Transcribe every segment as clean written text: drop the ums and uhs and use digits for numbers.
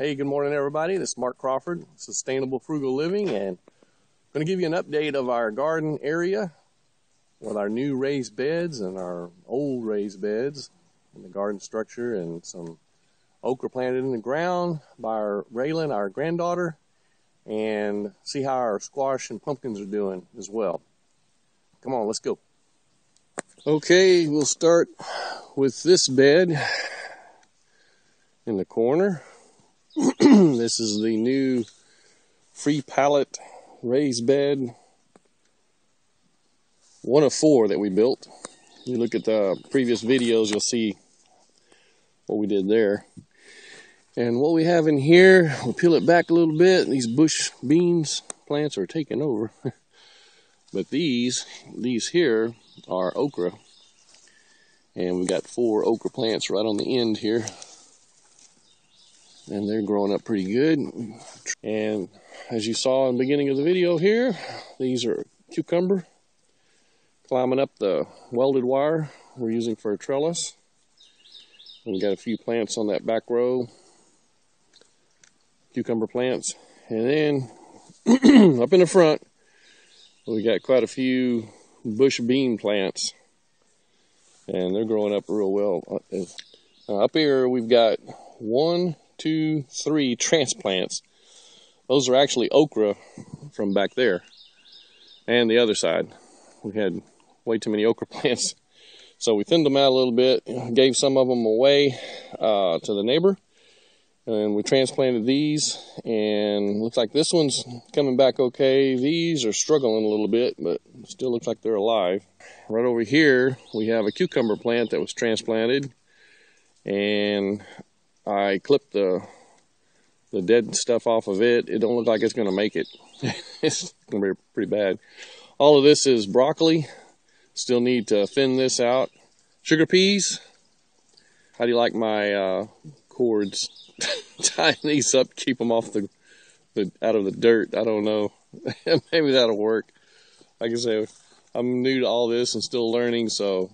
Hey, good morning everybody. This is Mark Crawford, Sustainable Frugal Living, and I'm going to give you an update of our garden area with our new raised beds and our old raised beds and the garden structure, and some okra planted in the ground by our Raylan, our granddaughter, and see how our squash and pumpkins are doing as well. Come on, let's go. Okay, we'll start with this bed in the corner. This is the new free pallet raised bed, one of 4 that we built. You look at the previous videos, you'll see what we did there. And what we have in here, we'll peel it back a little bit. These bush beans plants are taking over. But these here are okra. And we got 4 okra plants right on the end here. And they're growing up pretty good. And as you saw in the beginning of the video here, these are cucumber climbing up the welded wire we're using for a trellis. And we got a few plants on that back row, cucumber plants. And then up in the front, we got quite a few bush bean plants, and they're growing up real well. Up here we've got 1, 2, 3 transplants. Those are actually okra from back there and the other side. We had way too many okra plants, so we thinned them out a little bit, gave some of them away to the neighbor, and we transplanted these, and looks like this one's coming back okay. These are struggling a little bit, but still looks like they're alive. Right over here we have a cucumber plant that was transplanted, and I clipped the dead stuff off of it. It don't look like it's going to make it. It's going to be pretty bad. All of this is broccoli. Still need to thin this out. Sugar peas. How do you like my cords? Tying these up, keep them off out of the dirt. I don't know. Maybe that'll work. Like I say, I'm new to all this and still learning, so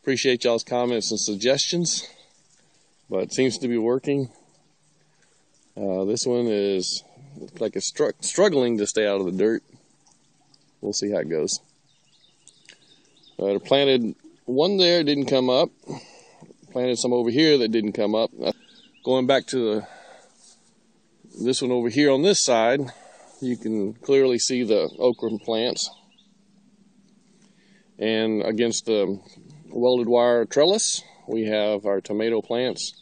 appreciate y'all's comments and suggestions. But it seems to be working. This one is like it's struggling to stay out of the dirt. We'll see how it goes. I planted one there, didn't come up. Planted some over here that didn't come up. Going back to this one over here on this side, you can clearly see the okra plants. And against the welded wire trellis, we have our tomato plants.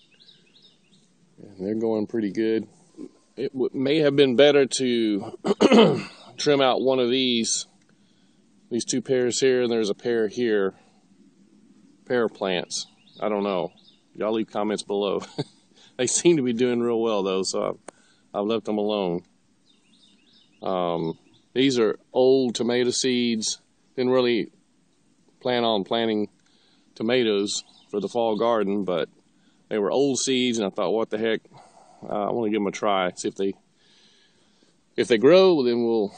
And they're going pretty good. It may have been better to trim out one of these 2 pairs here, and there's a pair here. Pair of plants. I don't know. Y'all leave comments below. They seem to be doing real well though, so I've left them alone. These are old tomato seeds. Didn't really plan on planting tomatoes for the fall garden, but they were old seeds, and I thought, what the heck? I want to give them a try. See if they grow, then we'll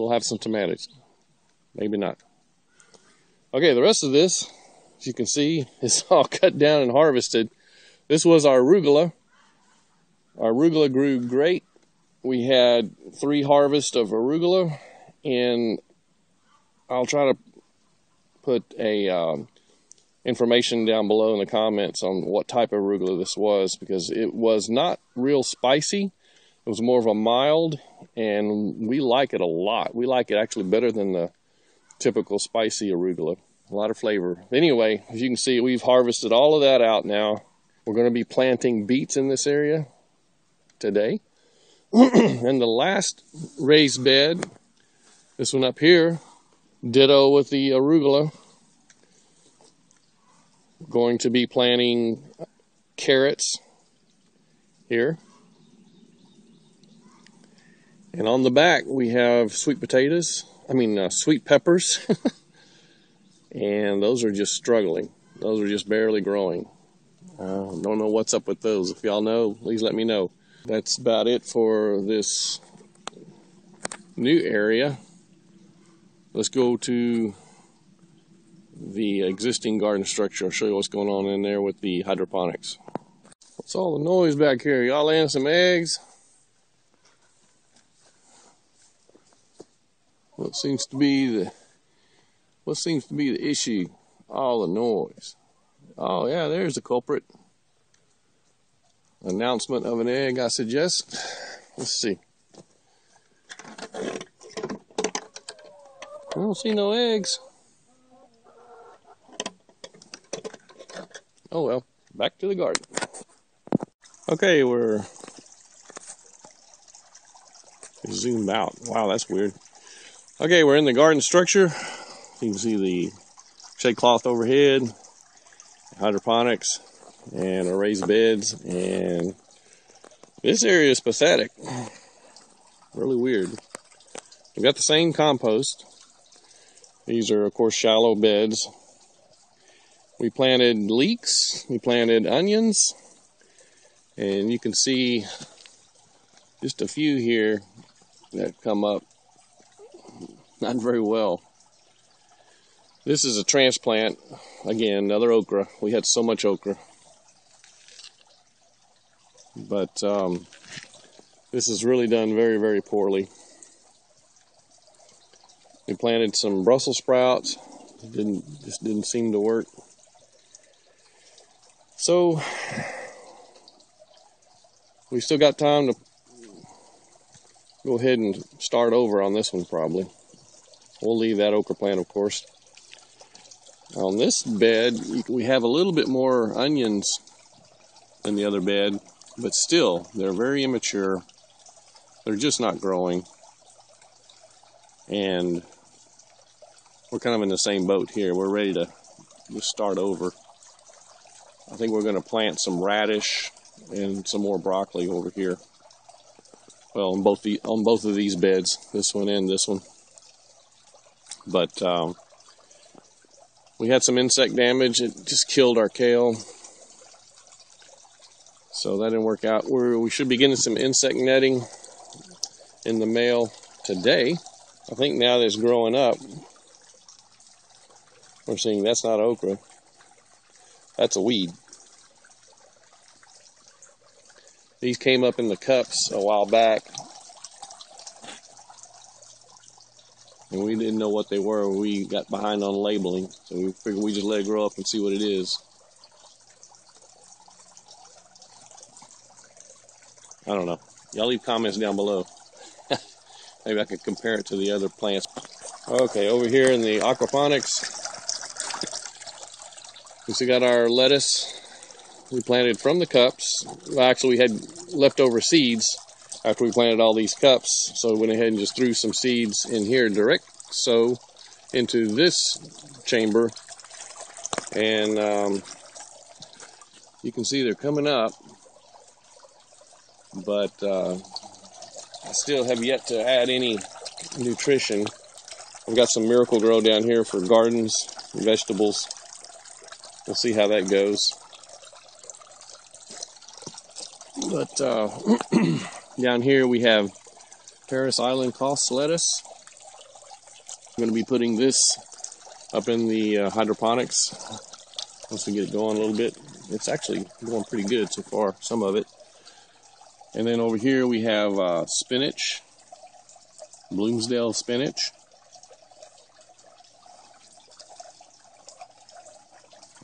have some tomatoes. Maybe not. Okay, the rest of this, as you can see, is all cut down and harvested. This was our arugula. Our arugula grew great. We had 3 harvests of arugula, and I'll try to put a information down below in the comments on what type of arugula this was, because it was not real spicy. It was more of a mild, and we like it a lot. We like it actually better than the typical spicy arugula. A lot of flavor. Anyway, as you can see, we've harvested all of that out now. We're going to be planting beets in this area today. And the last raised bed, this one up here, ditto with the arugula. Going to be planting carrots here. And on the back we have sweet peppers. And those are just struggling. Those are just barely growing. Don't know what's up with those. If y'all know, please let me know. That's about it for this new area. Let's go to the existing garden structure. I'll show you what's going on in there with the hydroponics. What's all the noise back here? Y'all laying some eggs? What seems to be the issue? All the noise. Oh yeah, there's the culprit. Announcement of an egg, I suggest. Let's see. I don't see no eggs. Oh well, back to the garden. Okay, we're zoomed out. Wow, that's weird. Okay, we're in the garden structure. You can see the shade cloth overhead, hydroponics, and our raised beds. And this area is pathetic. Really weird. We've got the same compost. These are, of course, shallow beds. We planted leeks. We planted onions. And you can see just a few here that come up not very well. This is a transplant. Again, another okra. We had so much okra. But this has really done very, very poorly. We planted some Brussels sprouts. Just didn't seem to work. So we still got time to go ahead and start over on this one probably. We'll leave that okra plant, of course. On this bed, we have a little bit more onions than the other bed, but still, they're very immature. They're just not growing. And we're kind of in the same boat here. We're ready to just start over. I think we're going to plant some radish and some more broccoli over here. Well, on both of these beds, this one and this one. But we had some insect damage. It just killed our kale. So that didn't work out. We should be getting some insect netting in the mail today. I think now that it's growing up, we're seeing that's not okra. That's a weed. These came up in the cups a while back. And we didn't know what they were. We got behind on labeling. So we figured we just let it grow up and see what it is. I don't know. Y'all leave comments down below. Maybe I could compare it to the other plants. Okay, over here in the aquaponics, we still got our lettuce we planted from the cups. Well, actually, we had leftover seeds after we planted all these cups, so we went ahead and just threw some seeds in here direct sow into this chamber, and you can see they're coming up, but I still have yet to add any nutrition. I've got some Miracle Grow down here for gardens and vegetables. We'll see how that goes. But down here we have Paris Island Cost lettuce. I'm going to be putting this up in the hydroponics once we get it going a little bit. It's actually going pretty good so far, some of it. And then over here we have spinach, Bloomsdale spinach.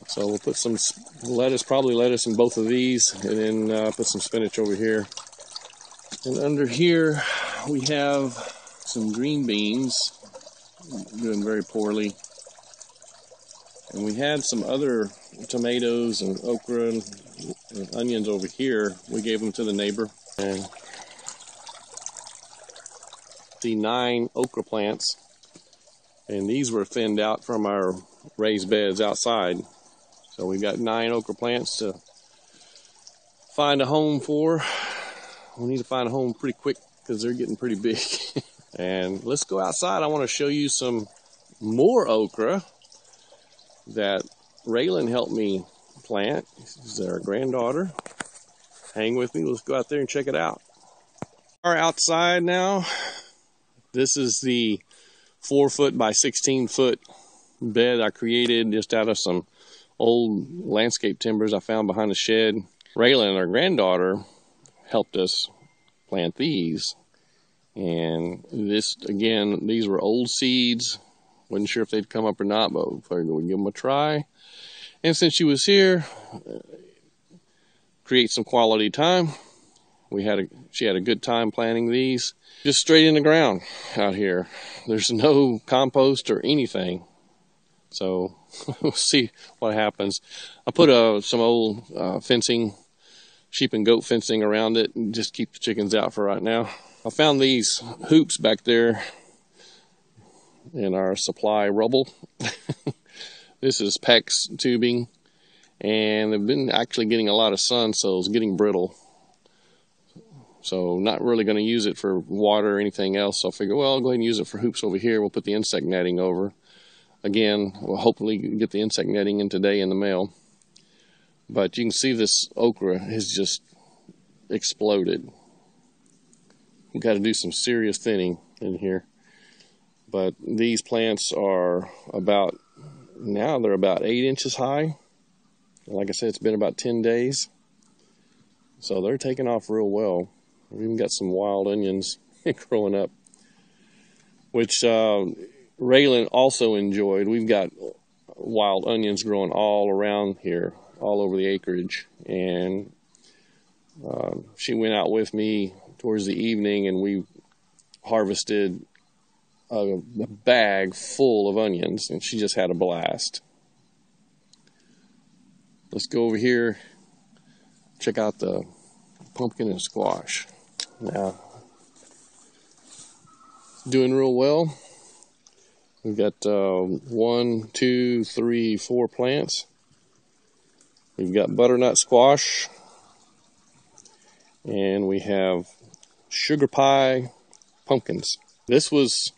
So we'll put some lettuce, probably lettuce in both of these, and then put some spinach over here. And under here we have some green beans, doing very poorly. And we had some other tomatoes and okra and onions over here. We gave them to the neighbor. And the 9 okra plants, and these were thinned out from our raised beds outside. So we've got 9 okra plants to find a home for. We need to find a home pretty quick because they're getting pretty big. And let's go outside. I want to show you some more okra that Raylan helped me plant. This is our granddaughter. Hang with me. Let's go out there and check it out. We're outside now. This is the 4-foot by 16-foot bed I created just out of some old landscape timbers I found behind the shed. Raylan, our granddaughter, helped us plant these. And this, again, these were old seeds. Wasn't sure if they'd come up or not, but we figured we'd give them a try. And since she was here, create some quality time. She had a good time planting these. Just straight in the ground out here. There's no compost or anything. So we'll see what happens. I put some old fencing, sheep and goat fencing around it, and just keep the chickens out for right now. I found these hoops back there in our supply rubble. This is PEX tubing, and they've been actually getting a lot of sun, so it's getting brittle. So not really going to use it for water or anything else. So I figure, well, I'll go ahead and use it for hoops over here. We'll put the insect netting over. Again, we'll hopefully get the insect netting in today in the mail. But you can see this okra has just exploded. We've got to do some serious thinning in here. But these plants are now they're about 8 inches high. Like I said, it's been about 10 days. So they're taking off real well. We've even got some wild onions growing up, which Raylan also enjoyed. We've got wild onions growing all around here, all over the acreage. And she went out with me towards the evening, and we harvested a bag full of onions, and she just had a blast. Let's go over here, check out the pumpkin and squash. Now, doing real well. We've got 1, 2, 3, 4 plants. We've got butternut squash, and we have sugar pie pumpkins. This was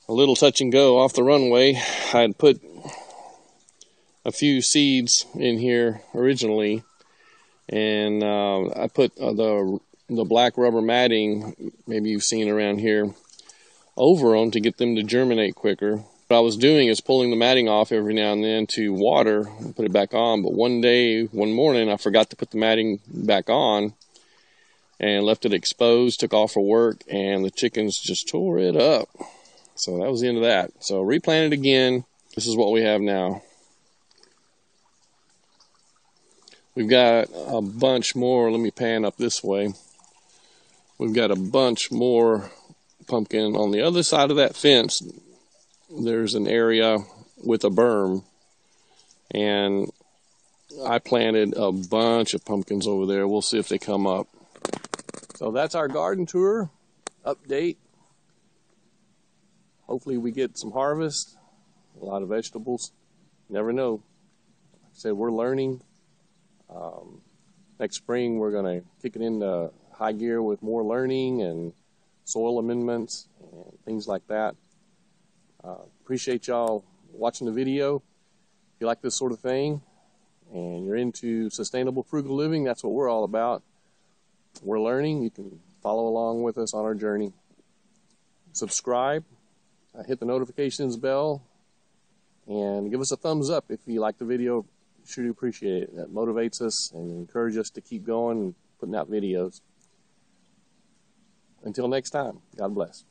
a little touch and go off the runway. I had put a few seeds in here originally, and I put the black rubber matting, maybe you've seen around here, over them to get them to germinate quicker. What I was doing is pulling the matting off every now and then to water and put it back on, but one morning I forgot to put the matting back on and left it exposed, took off for work, and the chickens just tore it up. So that was the end of that. So replanted again. This is what we have now. We've got a bunch more. Let me pan up this way. We've got a bunch more pumpkin on the other side of that fence. There's an area with a berm, and I planted a bunch of pumpkins over there. We'll see if they come up. So that's our garden tour update. Hopefully we get some harvest, a lot of vegetables. Never know. Like I said, we're learning. Next spring we're going to kick it into high gear with more learning and soil amendments and things like that. Appreciate y'all watching the video. If you like this sort of thing and you're into sustainable frugal living, that's what we're all about. We're learning. You can follow along with us on our journey. Subscribe, hit the notifications bell, and give us a thumbs up if you like the video. Sure do appreciate it. That motivates us and encourages us to keep going and putting out videos. Until next time, God bless.